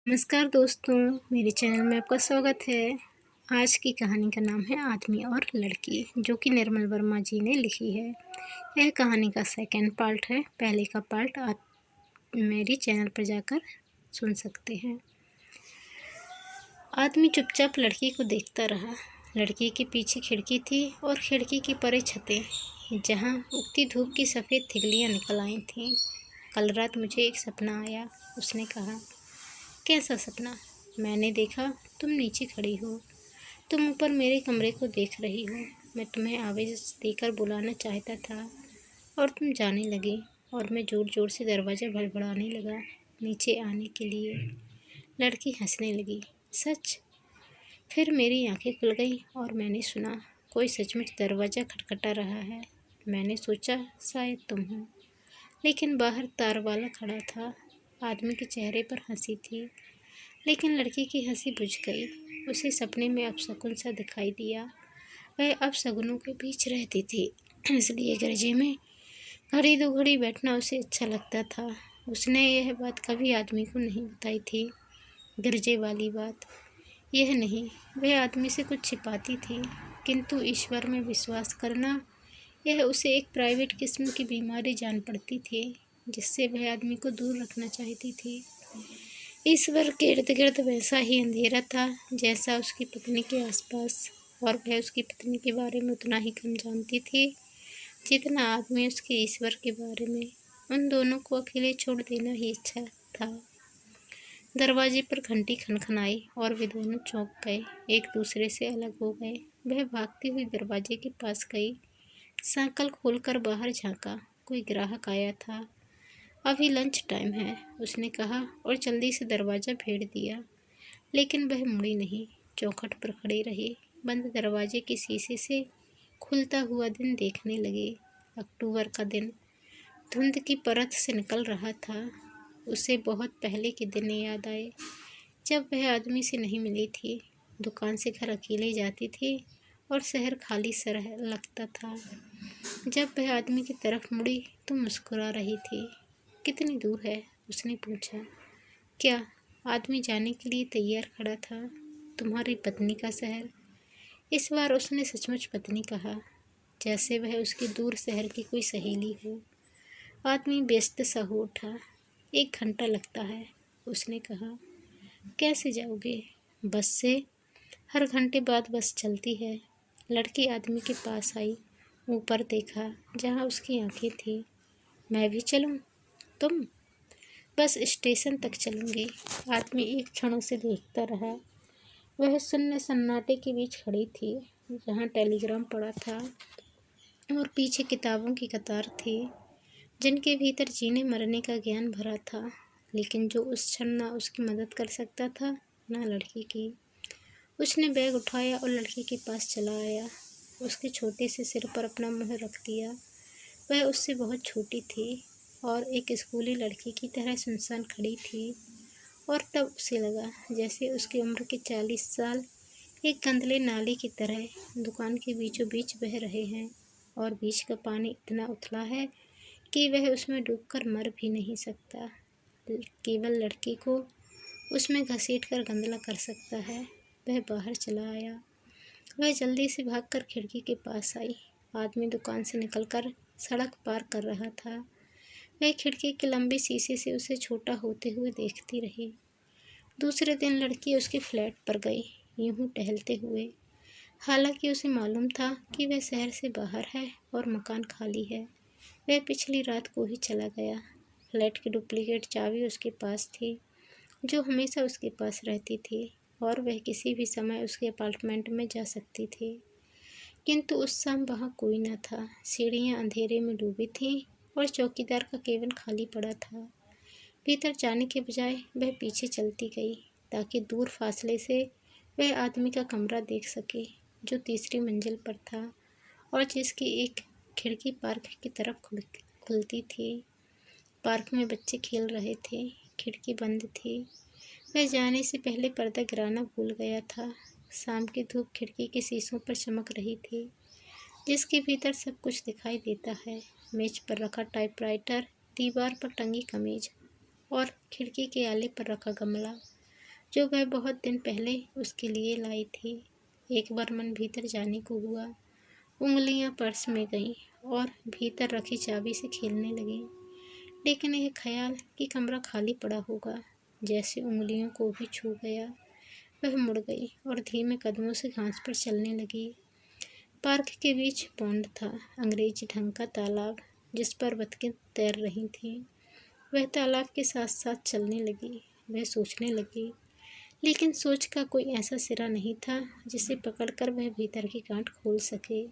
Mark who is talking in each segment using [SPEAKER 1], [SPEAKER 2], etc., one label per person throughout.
[SPEAKER 1] नमस्कार दोस्तों, मेरे चैनल में आपका स्वागत है। आज की कहानी का नाम है आदमी और लड़की, जो कि निर्मल वर्मा जी ने लिखी है। यह कहानी का सेकंड पार्ट है। पहले का पार्ट आप मेरी चैनल पर जाकर सुन सकते हैं। आदमी चुपचाप लड़की को देखता रहा। लड़की के पीछे खिड़की थी और खिड़की की परे छतें, जहाँ उगती धूप की सफ़ेद तितलियाँ निकल आई थीं। कल रात मुझे एक सपना आया, उसने कहा। कैसा सपना? मैंने देखा तुम नीचे खड़ी हो। तुम ऊपर मेरे कमरे को देख रही हो। मैं तुम्हें आवाज़ देकर बुलाना चाहता था और तुम जाने लगी, और मैं ज़ोर ज़ोर से दरवाज़ा भड़बड़ाने लगा नीचे आने के लिए। लड़की हंसने लगी। सच? फिर मेरी आंखें खुल गईं और मैंने सुना कोई सचमुच दरवाज़ा खटखटा रहा है। मैंने सोचा शायद तुम हो, लेकिन बाहर तारवाला खड़ा था। आदमी के चेहरे पर हंसी थी, लेकिन लड़की की हंसी बुझ गई। उसे सपने में अपशकुन सा दिखाई दिया। वह अपशगुनों के बीच रहती थी, इसलिए गरजे में घड़ी दो घड़ी बैठना उसे अच्छा लगता था। उसने यह बात कभी आदमी को नहीं बताई थी। गरजे वाली बात यह नहीं, वह आदमी से कुछ छिपाती थी, किंतु ईश्वर में विश्वास करना, यह उसे एक प्राइवेट किस्म की बीमारी जान पड़ती थी, जिससे वह आदमी को दूर रखना चाहती थी। ईश्वर के इर्द गिर्द वैसा ही अंधेरा था जैसा उसकी पत्नी के आसपास, और वह उसकी पत्नी के बारे में उतना ही कम जानती थी जितना आदमी उसके ईश्वर के बारे में। उन दोनों को अकेले छोड़ देना ही अच्छा था। दरवाजे पर घंटी खनखनाई और वे दोनों चौंक गए, एक दूसरे से अलग हो गए। वह भागती हुई दरवाजे के पास गई, सांकल खोलकर बाहर झांका। कोई ग्राहक आया था। अभी लंच टाइम है, उसने कहा और जल्दी से दरवाज़ा भेड़ दिया। लेकिन वह मुड़ी नहीं, चौखट पर खड़ी रही, बंद दरवाजे के शीशे से खुलता हुआ दिन देखने लगी। अक्टूबर का दिन धुंध की परत से निकल रहा था। उसे बहुत पहले के दिन याद आए, जब वह आदमी से नहीं मिली थी, दुकान से घर अकेले जाती थी और शहर खाली सा लगता था। जब वह आदमी की तरफ मुड़ी तो मुस्कुरा रही थी। कितनी दूर है? उसने पूछा। क्या? आदमी जाने के लिए तैयार खड़ा था। तुम्हारी पत्नी का शहर। इस बार उसने सचमुच पत्नी कहा, जैसे वह उसकी दूर शहर की कोई सहेली हो। आदमी व्यस्त सा हो उठा। 1 घंटा लगता है, उसने कहा। कैसे जाओगे? बस से। हर घंटे बाद बस चलती है। लड़की आदमी के पास आई, ऊपर देखा जहाँ उसकी आंखें थी। मैं भी चलूं? तुम? बस स्टेशन तक चलूंगी। आदमी एक क्षण उसे देखता रहा। वह शून्य सन्नाटे के बीच खड़ी थी, जहाँ टेलीग्राम पड़ा था और पीछे किताबों की कतार थी, जिनके भीतर जीने मरने का ज्ञान भरा था, लेकिन जो उस क्षण ना उसकी मदद कर सकता था, ना लड़की की। उसने बैग उठाया और लड़की के पास चला आया। उसके छोटे से सिर पर अपना मुँह रख दिया। वह उससे बहुत छोटी थी और एक स्कूली लड़की की तरह सुनसान खड़ी थी, और तब उसे लगा जैसे उसकी उम्र के 40 साल एक गंदले नाले की तरह दुकान के बीचों बीच बह रहे हैं, और बीच का पानी इतना उथला है कि वह उसमें डूबकर मर भी नहीं सकता। केवल लड़की को उसमें घसीट कर गंदला कर सकता है। वह बाहर चला आया। वह जल्दी से भागकर खिड़की के पास आई। आदमी दुकान से निकलकर सड़क पार कर रहा था। वह खिड़की के लंबे शीशे से उसे छोटा होते हुए देखती रही। दूसरे दिन लड़की उसके फ्लैट पर गई, यूं टहलते हुए। हालांकि उसे मालूम था कि वह शहर से बाहर है और मकान खाली है। वह पिछली रात को ही चला गया। फ्लैट की डुप्लीकेट चाबी उसके पास थी, जो हमेशा उसके पास रहती थी, और वह किसी भी समय उसके अपार्टमेंट में जा सकती थी। किंतु उस शाम वहाँ कोई न था। सीढ़ियाँ अंधेरे में डूबी थीं और चौकीदार का केबिन खाली पड़ा था। भीतर जाने के बजाय वह पीछे चलती गई, ताकि दूर फासले से वह आदमी का कमरा देख सके, जो तीसरी मंजिल पर था और जिसकी एक खिड़की पार्क की तरफ खुलती थी। पार्क में बच्चे खेल रहे थे। खिड़की बंद थी। वह जाने से पहले पर्दा गिराना भूल गया था। शाम की धूप खिड़की के शीशों पर चमक रही थी, जिसके भीतर सब कुछ दिखाई देता है। मेज पर रखा टाइपराइटर, दीवार पर टंगी कमीज और खिड़की के आले पर रखा गमला। जो वह बहुत दिन पहले उसके लिए लाई थी। एक बार मन भीतर जाने को हुआ, उंगलियां पर्स में गईं और भीतर रखी चाबी से खेलने लगी। लेकिन यह ख्याल कि कमरा खाली पड़ा होगा जैसे उंगलियों को भी छू गया। वह मुड़ गई और धीमे कदमों से घास पर चलने लगी। पार्क के बीच पॉन्ड था, अंग्रेजी ढंग का तालाब जिस पर बतखें तैर रही थीं। वह तालाब के साथ साथ चलने लगी। वह सोचने लगी, लेकिन सोच का कोई ऐसा सिरा नहीं था जिसे पकड़कर वह भीतर की गांठ खोल सके।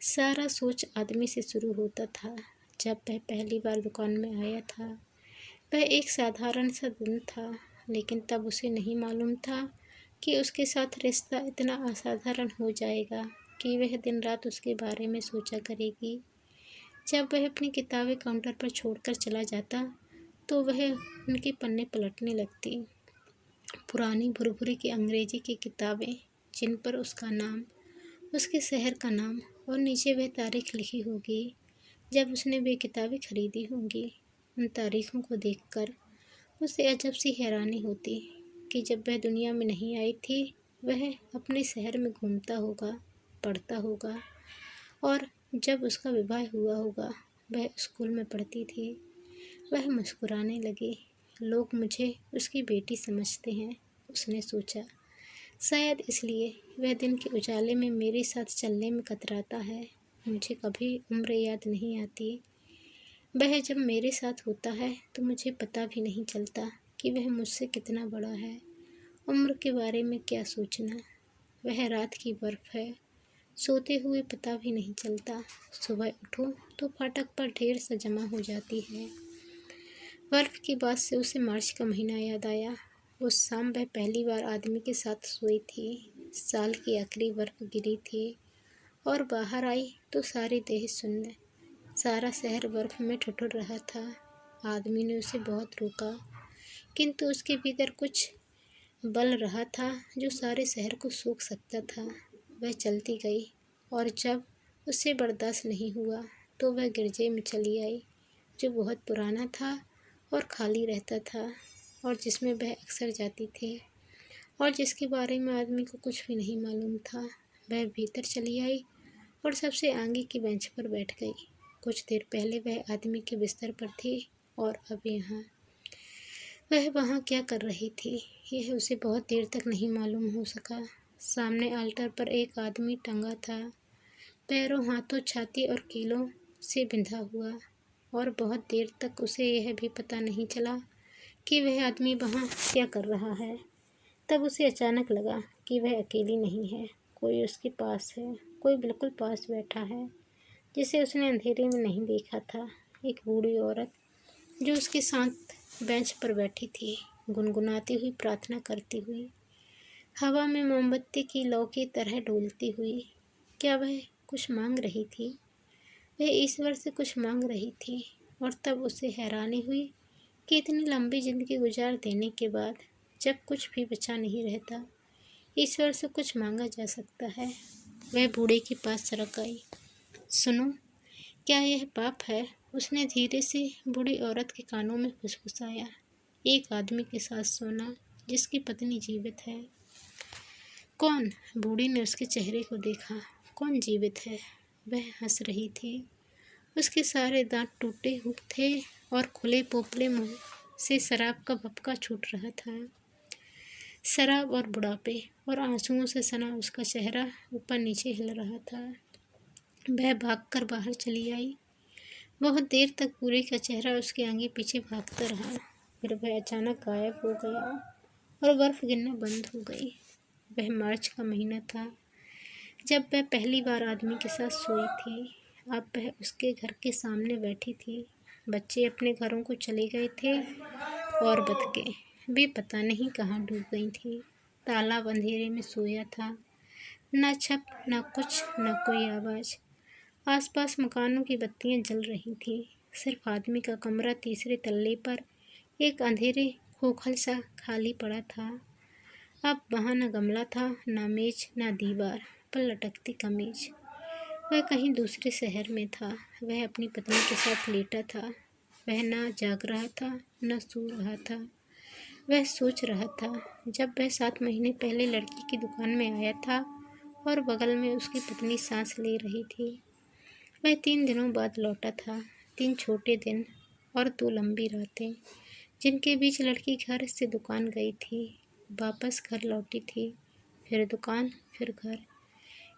[SPEAKER 1] सारा सोच आदमी से शुरू होता था। जब वह पहली बार दुकान में आया था, वह एक साधारण सा दिन था, लेकिन तब उसे नहीं मालूम था कि उसके साथ रिश्ता इतना असाधारण हो जाएगा कि वह दिन रात उसके बारे में सोचा करेगी। जब वह अपनी किताबें काउंटर पर छोड़कर चला जाता तो वह उनके पन्ने पलटने लगती। पुरानी भुरभुरी की अंग्रेजी की किताबें जिन पर उसका नाम, उसके शहर का नाम और नीचे वह तारीख लिखी होगी जब उसने वे किताबें खरीदी होंगी। उन तारीखों को देखकर उसे अजब सी हैरानी होती कि जब वह दुनिया में नहीं आई थी, वह अपने शहर में घूमता होगा, पढ़ता होगा, और जब उसका विवाह हुआ होगा, वह स्कूल में पढ़ती थी। वह मुस्कुराने लगी। लोग मुझे उसकी बेटी समझते हैं, उसने सोचा। शायद इसलिए वह दिन के उजाले में मेरे साथ चलने में कतराता है। मुझे कभी उम्र याद नहीं आती। वह जब मेरे साथ होता है तो मुझे पता भी नहीं चलता कि वह मुझसे कितना बड़ा है। उम्र के बारे में क्या सोचना। वह रात की बर्फ़ है, सोते हुए पता भी नहीं चलता। सुबह उठो तो फाटक पर ढेर सा जमा हो जाती है। बर्फ़ की बात से उसे मार्च का महीना याद आया। उस शाम वह पहली बार आदमी के साथ सोई थी। साल की आखिरी बर्फ़ गिरी थी और बाहर आई तो सारी देह शून्य। सारा शहर बर्फ़ में ठिठुर रहा था। आदमी ने उसे बहुत रोका, किंतु उसके भीतर कुछ बल रहा था जो सारे शहर को सूख सकता था। वह चलती गई और जब उससे बर्दाश्त नहीं हुआ तो वह गिरजे में चली आई, जो बहुत पुराना था और खाली रहता था और जिसमें वह अक्सर जाती थी और जिसके बारे में आदमी को कुछ भी नहीं मालूम था। वह भीतर चली आई और सबसे आगे की बेंच पर बैठ गई। कुछ देर पहले वह आदमी के बिस्तर पर थी और अब यहाँ। वह वहाँ क्या कर रही थी, यह उसे बहुत देर तक नहीं मालूम हो सका। सामने आल्टर पर एक आदमी टंगा था, पैरों, हाथों, छाती और कीलों से बिंधा हुआ, और बहुत देर तक उसे यह भी पता नहीं चला कि वह आदमी वहाँ क्या कर रहा है। तब उसे अचानक लगा कि वह अकेली नहीं है, कोई उसके पास है, कोई बिल्कुल पास बैठा है, जिसे उसने अंधेरे में नहीं देखा था। एक बूढ़ी औरत जो उसके साथ बेंच पर बैठी थी, गुनगुनाती हुई प्रार्थना करती हुई, हवा में मोमबत्ती की लौ की तरह डोलती हुई। क्या वह कुछ मांग रही थी? वह ईश्वर से कुछ मांग रही थी, और तब उसे हैरानी हुई कि इतनी लंबी जिंदगी गुजार देने के बाद जब कुछ भी बचा नहीं रहता, ईश्वर से कुछ मांगा जा सकता है। वह बूढ़े के पास सरक आई। सुनो, क्या यह पाप है? उसने धीरे से बूढ़ी औरत के कानों में फुसफुसाया। एक आदमी के साथ सोना जिसकी पत्नी जीवित है। कौन? बूढ़ी ने उसके चेहरे को देखा। कौन जीवित है? वह हंस रही थी। उसके सारे दांत टूटे हुए थे और खुले पोपले मुंह से शराब का भपका छूट रहा था। शराब और बुढ़ापे और आंसुओं से सना उसका चेहरा ऊपर नीचे हिल रहा था। वह भागकर बाहर चली आई। बहुत देर तक बूढ़े का चेहरा उसके आगे पीछे भागता रहा। फिर वह अचानक गायब हो गया और बर्फ गिरना बंद हो गई। वह मार्च का महीना था जब वह पहली बार आदमी के साथ सोई थी। अब वह उसके घर के सामने बैठी थी। बच्चे अपने घरों को चले गए थे और बतखें भी पता नहीं कहाँ डूब गई थी। तालाब अंधेरे में सोया था, न छत, न कुछ, न कोई आवाज़। आसपास मकानों की बत्तियां जल रही थीं। सिर्फ आदमी का कमरा तीसरे तल्ले पर एक अंधेरे खोखल सा खाली पड़ा था। अब वहाँ न गमला था, न मेज, न दीवार पर लटकती कमीज। वह कहीं दूसरे शहर में था। वह अपनी पत्नी के साथ लेटा था। वह न जाग रहा था, न सो रहा था। वह सोच रहा था जब वह 7 महीने पहले लड़की की दुकान में आया था और बगल में उसकी पत्नी सांस ले रही थी। वह 3 दिनों बाद लौटा था। 3 छोटे दिन और 2 लंबी रातें, जिनके बीच लड़की घर से दुकान गई थी, वापस घर लौटी थी, फिर दुकान, फिर घर।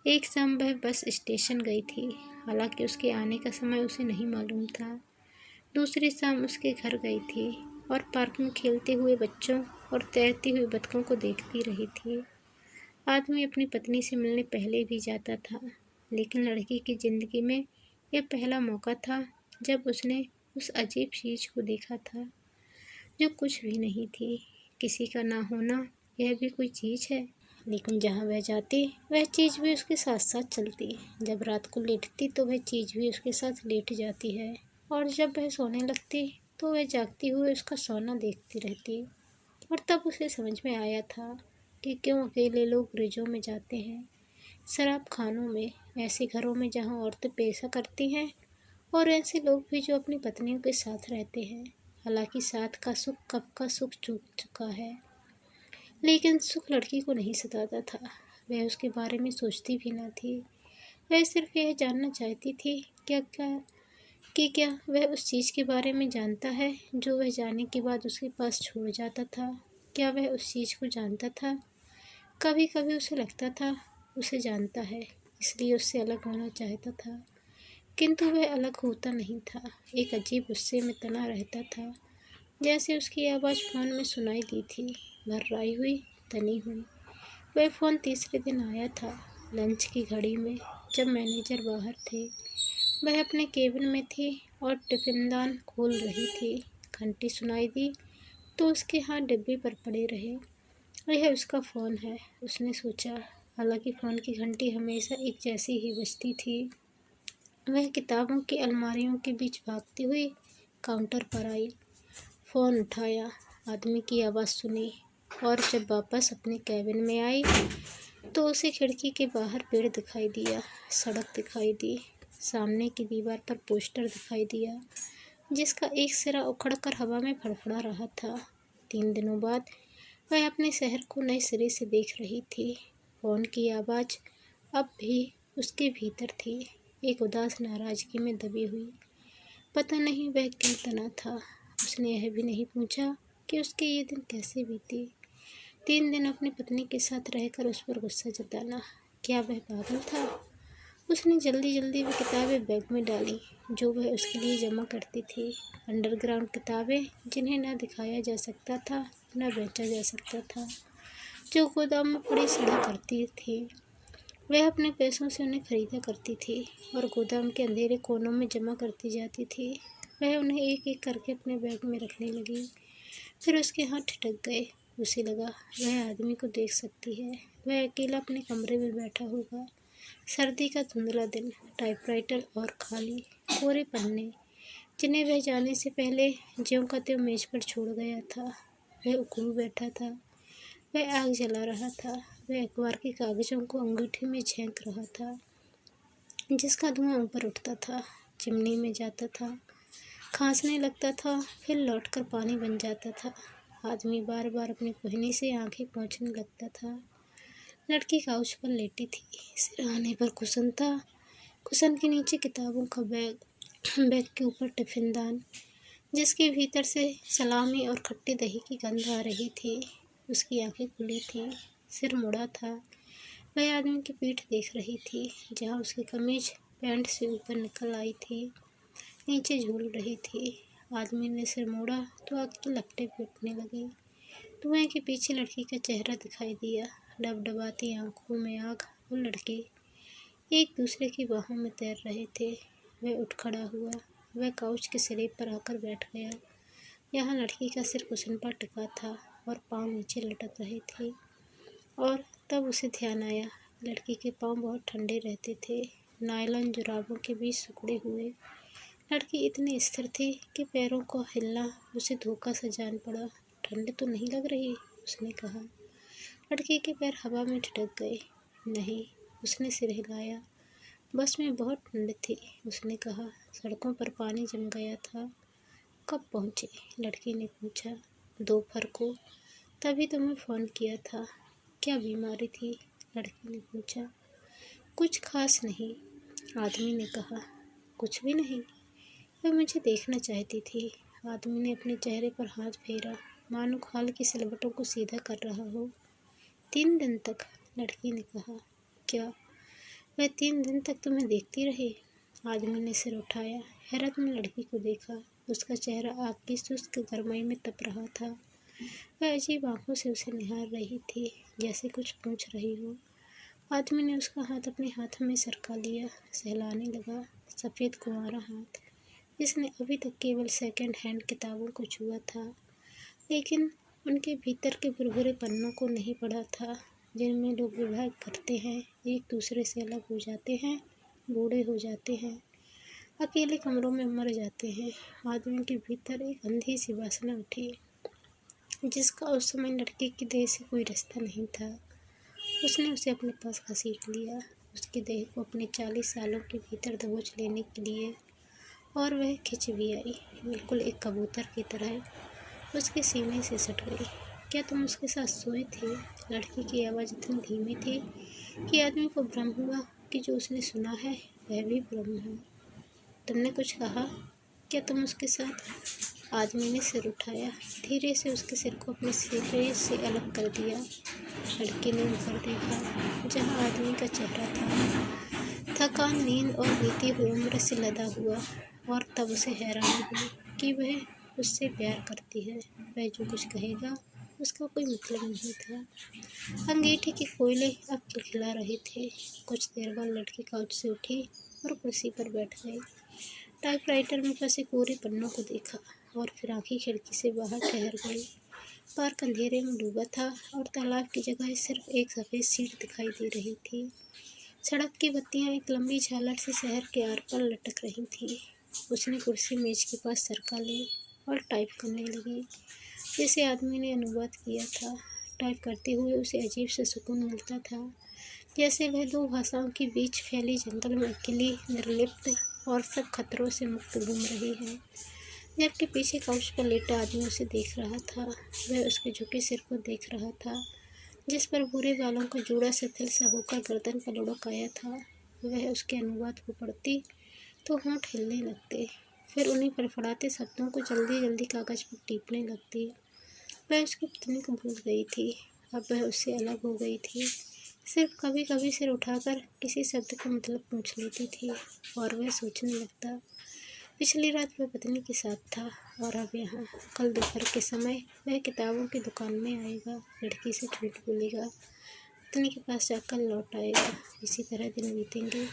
[SPEAKER 1] एक शाम वह बस स्टेशन गई थी, हालांकि उसके आने का समय उसे नहीं मालूम था। दूसरी शाम उसके घर गई थी और पार्क में खेलते हुए बच्चों और तैरती हुई बतखों को देखती रही थी। आदमी अपनी पत्नी से मिलने पहले भी जाता था, लेकिन लड़की की ज़िंदगी में यह पहला मौका था जब उसने उस अजीब चीज़ को देखा था, जो कुछ भी नहीं थी। किसी का ना होना, यह भी कोई चीज़ है। लेकिन जहाँ वह जाती, वह चीज़ भी उसके साथ साथ चलती। जब रात को लेटती तो वह चीज़ भी उसके साथ लेट जाती है, और जब वह सोने लगती तो वह जागती हुई उसका सोना देखती रहती। और तब उसे समझ में आया था कि क्यों अकेले लोग ब्रिजों में जाते हैं, शराब खानों में, ऐसे घरों में जहाँ औरतें पैसा करती हैं, और ऐसे लोग भी जो अपनी पत्नियों के साथ रहते हैं। हालांकि साथ का सुख कब का सुख चूक चुका है, लेकिन सुख लड़की को नहीं सताता था। वह उसके बारे में सोचती भी न थी। वह सिर्फ यह जानना चाहती थी क्या वह उस चीज़ के बारे में जानता है जो वह जाने के बाद उसके पास छोड़ जाता था। क्या वह उस चीज़ को जानता था? कभी कभी उसे लगता था उसे जानता है, इसलिए उससे अलग होना चाहता था, किंतु वह अलग होता नहीं था। एक अजीब गुस्से में तना रहता था, जैसे उसकी आवाज़ फ़ोन में सुनाई दी थी, भर्राई हुई, तनी हुई। वह फ़ोन तीसरे दिन आया था, लंच की घड़ी में, जब मैनेजर बाहर थे। वह अपने केबिन में थी और टिफिनदान खोल रही थी। घंटी सुनाई दी तो उसके हाथ डिब्बे पर पड़े रहे। यह उसका फ़ोन है, उसने सोचा। हालांकि फ़ोन की घंटी हमेशा एक जैसी ही बजती थी। वह किताबों की अलमारियों के बीच भागती हुई काउंटर पर आई, फ़ोन उठाया, आदमी की आवाज़ सुनी, और जब वापस अपने केबिन में आई तो उसे खिड़की के बाहर पेड़ दिखाई दिया, सड़क दिखाई दी, सामने की दीवार पर पोस्टर दिखाई दिया, जिसका एक सिरा उखड़कर हवा में फड़फड़ा रहा था। 3 दिनों बाद वह अपने शहर को नए सिरे से देख रही थी। फ़ोन की आवाज़ अब भी उसके भीतर थी, एक उदास नाराज़गी में दबी हुई। पता नहीं वह क्यों तना था। उसने यह भी नहीं पूछा कि उसके ये दिन कैसे बीते। 3 दिन अपनी पत्नी के साथ रहकर उस पर गुस्सा जताना, क्या वह पागल था? उसने जल्दी जल्दी वह किताबें बैग में डाली जो वह उसके लिए जमा करती थी। अंडरग्राउंड किताबें, जिन्हें न दिखाया जा सकता था न बेचा जा सकता था, जो गोदाम में पड़ी सड़ा करती थी। वह अपने पैसों से उन्हें खरीदा करती थी और गोदाम के अंधेरे कोनों में जमा करती जाती थी। वह उन्हें एक एक करके अपने बैग में रखने लगी। फिर उसके हाथ ठिठक गए। उसे लगा वह आदमी को देख सकती है। वह अकेला अपने कमरे में बैठा होगा। सर्दी का धुंधला दिन, टाइपराइटर और खाली कोरे पन्ने, जिन्हें वह जाने से पहले ज्यों का त्यों मेज पर छोड़ गया था। वह उकड़ू बैठा था। वह आग जला रहा था। वह अखबार के कागजों को अंगूठी में झेंक रहा था, जिसका धुआं ऊपर उठता था, चिमनी में जाता था, खांसने लगता था, फिर लौटकर पानी बन जाता था। आदमी बार बार अपने कोहनी से आंखें पोंछने लगता था। लड़की काउच पर लेटी थी, सिरहाने पर कुशन था, कुशन के नीचे किताबों का बैग, बैग के ऊपर टिफिनदान, जिसके भीतर से सलामी और खट्टी दही की गंध आ रही थी। उसकी आंखें खुली थीं, सिर मुड़ा था। वह आदमी की पीठ देख रही थी, जहाँ उसकी कमीज पैंट से ऊपर निकल आई थी, नीचे झूल रही थी। आदमी ने सिर मोड़ा तो आग की लपटें भी उठने लगी। धुएं के पीछे लड़की का चेहरा दिखाई दिया, डबडबाती आंखों में आग। और लड़की एक दूसरे की बाहों में तैर रहे थे। वह उठ खड़ा हुआ। वह काउच के सिरे पर आकर बैठ गया। यहाँ लड़की का सिर कुशन पर टिका था और पाँव नीचे लटक रहे थे। और तब उसे ध्यान आया, लड़की के पाँव बहुत ठंडे रहते थे, नायलॉन जुराबों के बीच सिकुड़े हुए। लड़की इतनी स्थिर थी कि पैरों को हिलना उसे धोखा सा जान पड़ा। ठंड तो नहीं लग रही, उसने कहा। लड़की के पैर हवा में ठिठक गए। नहीं, उसने सिर हिलाया। बस में बहुत ठंड थी, उसने कहा। सड़कों पर पानी जम गया था। कब पहुँचे? लड़की ने पूछा। दोपहर को। तभी तुम्हें फ़ोन किया था। क्या बीमारी थी? लड़की ने पूछा। कुछ खास नहीं, आदमी ने कहा। कुछ भी नहीं? वह मुझे देखना चाहती थी। आदमी ने अपने चेहरे पर हाथ फेरा, मानो खाल की सिलवटों को सीधा कर रहा हो। 3 दिन तक? लड़की ने कहा। क्या वह 3 दिन तक तुम्हें देखती रही? आदमी ने सिर उठाया। हैरत में लड़की को देखा। उसका चेहरा आग की शुष्क गर्माई में तप रहा था। वह अजीब आंखों से उसे निहार रही थी, जैसे कुछ पूछ रही हो। आदमी ने उसका हाथ अपने हाथ में सरका लिया, सहलाने लगा। सफ़ेद कुंवारा हाथ, जिसने अभी तक केवल सेकंड हैंड किताबों को छुआ था, लेकिन उनके भीतर के भुरभुरे पन्नों को नहीं पढ़ा था, जिनमें लोग विवाह करते हैं, एक दूसरे से अलग हो जाते हैं, बूढ़े हो जाते हैं, अकेले कमरों में मर जाते हैं। आदमी के भीतर एक अंधी सी वासना उठी, जिसका उस समय लड़की की देह से कोई रिश्ता नहीं था। उसने उसे अपने पास घसीट लिया, उसकी देह को अपने 40 सालों के भीतर दबोच लेने के लिए, और वह खिंच भी आई, बिल्कुल एक कबूतर की तरह उसके सीने से सट गई। क्या तुम उसके साथ सोए थे? लड़की की आवाज़ इतनी धीमी थी कि आदमी को भ्रम हुआ कि जो उसने सुना है वह भी भ्रम है। तुमने कुछ कहा? क्या तुम उसके साथ? आदमी ने सिर उठाया, धीरे से उसके सिर को अपने सिरे से अलग कर दिया। लड़की ने ऊपर देखा, जहाँ आदमी का चेहरा था, थकान, नींद और बीती हुई उम्र से लदा हुआ, और तब उसे हैरानी हुई कि वह उससे प्यार करती है। वह जो कुछ कहेगा उसका कोई मतलब नहीं था। अंगीठी के कोयले अब खिलखिला रहे थे। कुछ देर बाद लड़की काउच से उठी और कुर्सी पर बैठ गई। टाइपराइटर में फंसे कोरे पन्नों को देखा और फिर आंखें खिड़की से बाहर ठहर गई। पार्क अंधेरे में डूबा था और तालाब की जगह सिर्फ एक सफ़ेद सीट दिखाई दे रही थी। सड़क की बत्तियां एक लंबी झालर से शहर के आर पार लटक रही थी। उसने कुर्सी मेज के पास सरका ली और टाइप करने लगी, जैसे आदमी ने अनुवाद किया था। टाइप करते हुए उसे अजीब सा सुकून मिलता था, जैसे वह 2 भाषाओं के बीच फैले जंगल में अकेली, निर्लिप्त और सब खतरों से मुक्त घूम रही है। जबकि पीछे काउच पर लेटा आदमी उसे देख रहा था। वह उसके झुके सिर को देख रहा था, जिस पर भूरे बालों का जूड़ा शिथिल सा होकर गर्दन पर लुढ़क आया था। वह उसके अनुवाद को पढ़ती तो होंठ हिलने लगते, फिर उन्हीं फड़फड़ाते शब्दों को जल्दी जल्दी कागज पर टीपने लगती। वह उसकी पत्नी को भूल गई थी। अब वह उससे अलग हो गई थी। सिर्फ कभी कभी सिर उठाकर किसी शब्द का मतलब पूछ लेती थी, और वह सोचने लगता, पिछली रात वह पत्नी के साथ था और अब यहाँ। कल दोपहर के समय वह किताबों की दुकान में आएगा, लड़की से झूठ बोलेगा, पत्नी के पास जाकर लौट आएगा। इसी तरह दिन बीतेंगे।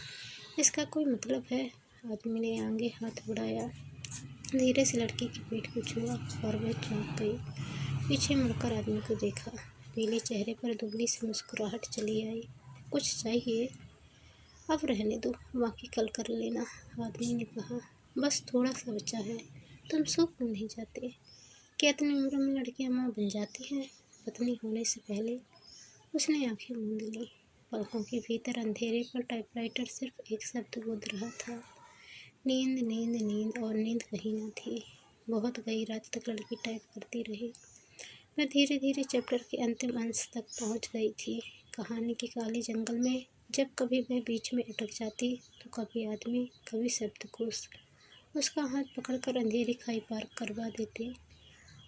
[SPEAKER 1] इसका कोई मतलब है? आदमी ने आगे हाथ बढ़ाया, धीरे से लड़की की पीठ को छुआ और वह चौंक गई। पीछे मुड़कर आदमी को देखा। पीले चेहरे पर दुबली सी मुस्कुराहट चली आई। कुछ चाहिए? अब रहने दो, बाकी कल कर लेना, आदमी ने कहा। बस थोड़ा सा बचा है। तुम सो क्यों नहीं जाते? क्या इतनी उम्र में लड़कियां माँ बन जाती हैं? पत्नी होने से पहले? उसने आंखें मूंद ली। पलकों के भीतर अंधेरे पर टाइपराइटर सिर्फ एक शब्द बोल रहा था, नींद नींद नींद, और नींद कहीं न थी। बहुत गई रात तक लड़की टाइप करती रही। मैं धीरे धीरे चैप्टर के अंतिम अंश तक पहुंच गई थी। कहानी के काले जंगल में जब कभी वह बीच में अटक जाती तो कभी आदमी, कभी शब्दकोश उसका हाथ पकड़कर अंधेरी खाई पार करवा देते,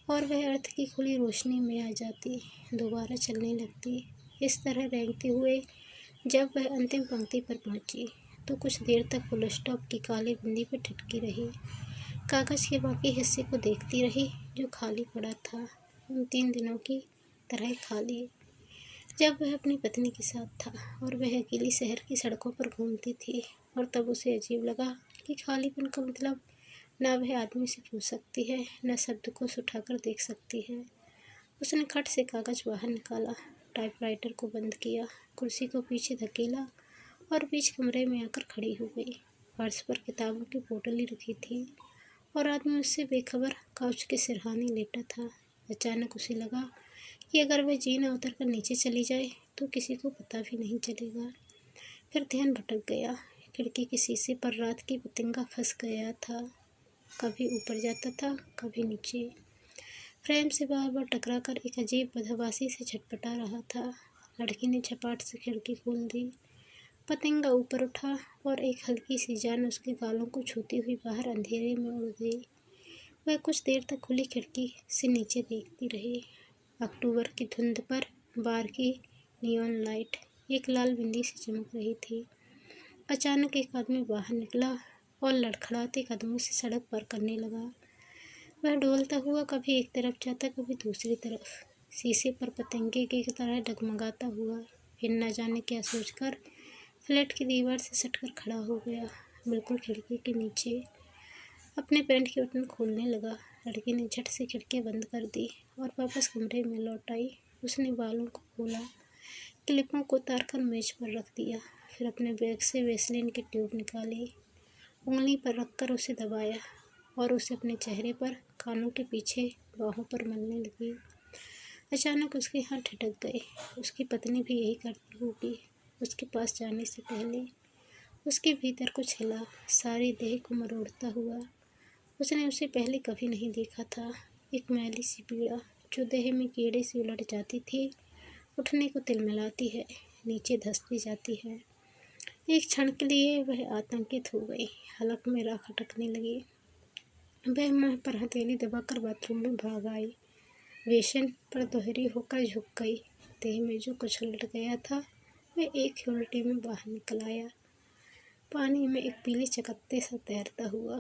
[SPEAKER 1] और वह अर्थ की खुली रोशनी में आ जाती, दोबारा चलने लगती। इस तरह रेंगते हुए जब वह अंतिम पंक्ति पर पहुंची तो कुछ देर तक फुल स्टॉप की काली बिंदी पर ठिठकी रही। कागज के बाकी हिस्से को देखती रही, जो खाली पड़ा था, उन 3 दिनों की तरह खाली, जब वह अपनी पत्नी के साथ था और वह अकेली शहर की सड़कों पर घूमती थी। और तब उसे अजीब लगा कि खालीपन का मतलब न वह आदमी से पूछ सकती है, न शब्द को उठाकर देख सकती है। उसने खट से कागज बाहर निकाला, टाइपराइटर को बंद किया, कुर्सी को पीछे धकेला और बीच कमरे में आकर खड़ी हो गई। फर्श पर किताबों की बोतलें रखी थी और आदमी उससे बेखबर काउच के सिरहाने लेटा था। अचानक उसे लगा कि अगर वह जी न उतर कर नीचे चली जाए तो किसी को पता भी नहीं चलेगा। फिर ध्यान भटक गया। खिड़की के शीशे पर रात की पतंगा फंस गया था, कभी ऊपर जाता था, कभी नीचे। फ्रेम से बार बार टकराकर एक अजीब बदहवासी से छटपटा रहा था। लड़की ने झपाट से खिड़की खोल दी। पतंगा ऊपर उठा और एक हल्की सी जान उसके गालों को छूती हुई बाहर अंधेरे में उड़ गई। वह कुछ देर तक खुली खिड़की से नीचे देखती रही। अक्टूबर की धुंध पर बार की नियॉन लाइट एक लाल बिंदी से चमक रही थी। अचानक एक आदमी बाहर निकला और लड़खड़ाते कदमों से सड़क पार करने लगा। वह डोलता हुआ कभी एक तरफ जाता, कभी दूसरी तरफ, शीशे पर पतंगे की तरह डगमगाता हुआ। फिर न जाने क्या सोचकर फ्लैट की दीवार से सटकर खड़ा हो गया, बिल्कुल खिड़की के नीचे। अपने पैंट के बटन खोलने लगा। लड़की ने झट से खिड़की बंद कर दी और वापस कमरे में लौट आई। उसने बालों को खोला, क्लिपों को उतारकर मेज पर रख दिया। फिर अपने बैग से वैसलीन की ट्यूब निकाली, उंगली पर रखकर उसे दबाया और उसे अपने चेहरे पर, कानों के पीछे, बाहों पर मलने लगी। अचानक उसके हाथ ठिठक गए। उसकी पत्नी भी यही करती होगी। उसके पास जाने से पहले उसके भीतर कुछ हिला, सारी देह को मरोड़ता हुआ। उसने उसे पहले कभी नहीं देखा था। एक मैली सी पीड़ा जो देह में कीड़े से उलट जाती थी, उठने को तिलमिलाती है, नीचे धंसती जाती है। एक क्षण के लिए वह आतंकित हो गई। हलक में राख अटकने लगी। वह मुंह पर हथेली दबाकर बाथरूम में भाग आई। बेसिन पर दोहरी होकर झुक गई। देह में जो कुछ उलट गया था वह एक ही उल्टी में बाहर निकल आया, पानी में एक पीले चकत्ते सा तैरता हुआ।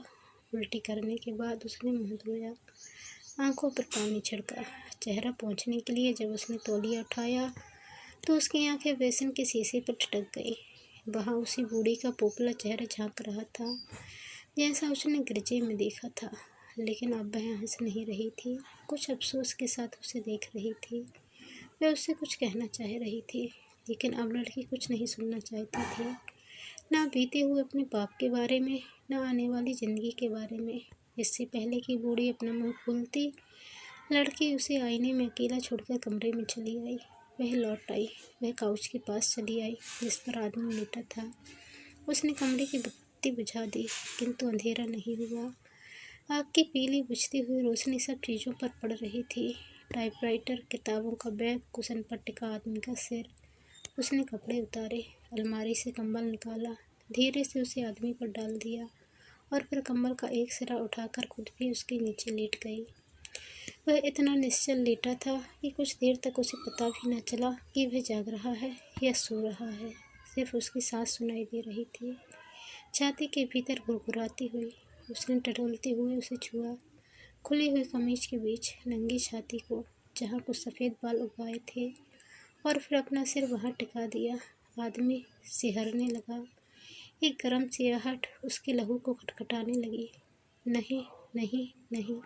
[SPEAKER 1] उल्टी करने के बाद उसने मुंह धोया, आंखों पर पानी छिड़का। चेहरा पोंछने के लिए जब उसने तौलिया उठाया तो उसकी आंखें बेसिन के शीशे पर ठिठक गई। वहाँ उसी बूढ़ी का पोपला चेहरा झांक रहा था, जैसा उसने गिरजे में देखा था। लेकिन अब वह हंस नहीं रही थी, कुछ अफसोस के साथ उसे देख रही थी। वह उससे कुछ कहना चाह रही थी, लेकिन अब लड़की कुछ नहीं सुनना चाहती थी, ना बीते हुए अपने पाप के बारे में, ना आने वाली जिंदगी के बारे में। इससे पहले कि बूढ़ी अपना मुंह खोलती, लड़की उसे आईने में अकेला छोड़कर कमरे में चली आई। वह लौट आई। वह काउच के पास चली आई जिस पर आदमी लेटा था। उसने कमरे की बत्ती बुझा दी, किंतु अंधेरा नहीं हुआ। आग की पीली बुझती हुई रोशनी सब चीज़ों पर पड़ रही थी। टाइपराइटर, किताबों का बैग, कुशन पर टिका आदमी का सिर। उसने कपड़े उतारे, अलमारी से कंबल निकाला, धीरे से उसे आदमी पर डाल दिया और फिर कंबल का एक सिरा उठाकर खुद भी उसके नीचे लेट गई। वह इतना निश्चल लेटा था कि कुछ देर तक उसे पता भी न चला कि वह जाग रहा है या सो रहा है। सिर्फ उसकी सांस सुनाई दे रही थी, छाती के भीतर घुरघुराती हुई। उसने टटोलते हुए उसे छुआ, खुली हुई कमीज के बीच नंगी छाती को, जहाँ कुछ सफ़ेद बाल उग आए थे, और फिर अपना सिर वहाँ टिका दिया। आदमी सिहरने लगा। एक गर्म सी आहट उसके लहू को खटखटाने लगी। नहीं, नहीं, नहीं,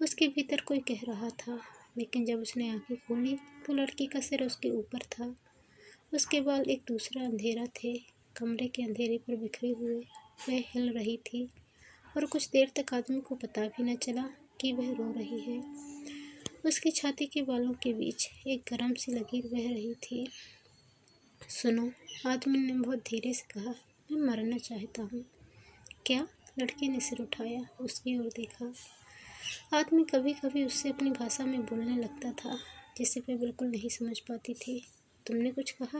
[SPEAKER 1] उसके भीतर कोई कह रहा था। लेकिन जब उसने आंखें खोली तो लड़की का सिर उसके ऊपर था। उसके बाल एक दूसरा अंधेरा थे, कमरे के अंधेरे पर बिखरे हुए। वह हिल रही थी और कुछ देर तक आदमी को पता भी न चला कि वह रो रही है। उसकी छाती के बालों के बीच एक गर्म सी लकीर बह रही थी। सुनो, आदमी ने बहुत धीरे से कहा, मैं मरना चाहता हूँ। क्या? लड़की ने सिर उठाया, उसकी ओर देखा। आदमी कभी कभी उससे अपनी भाषा में बोलने लगता था, जिसे वह बिल्कुल नहीं समझ पाती थी। तुमने कुछ कहा?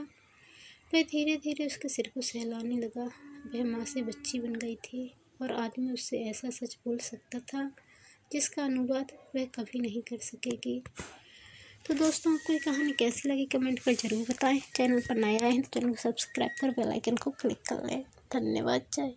[SPEAKER 1] वह धीरे धीरे उसके सिर को सहलाने लगा। वह माँ से बच्ची बन गई थी और आदमी उससे ऐसा सच बोल सकता था जिसका अनुवाद वह कभी नहीं कर सकेगी। तो दोस्तों, आपको ये कहानी कैसी लगी कमेंट कर ज़रूर बताएं। चैनल पर नया है तो चैनल को सब्सक्राइब कर बेल आइकन को क्लिक कर लें। धन्यवाद। जय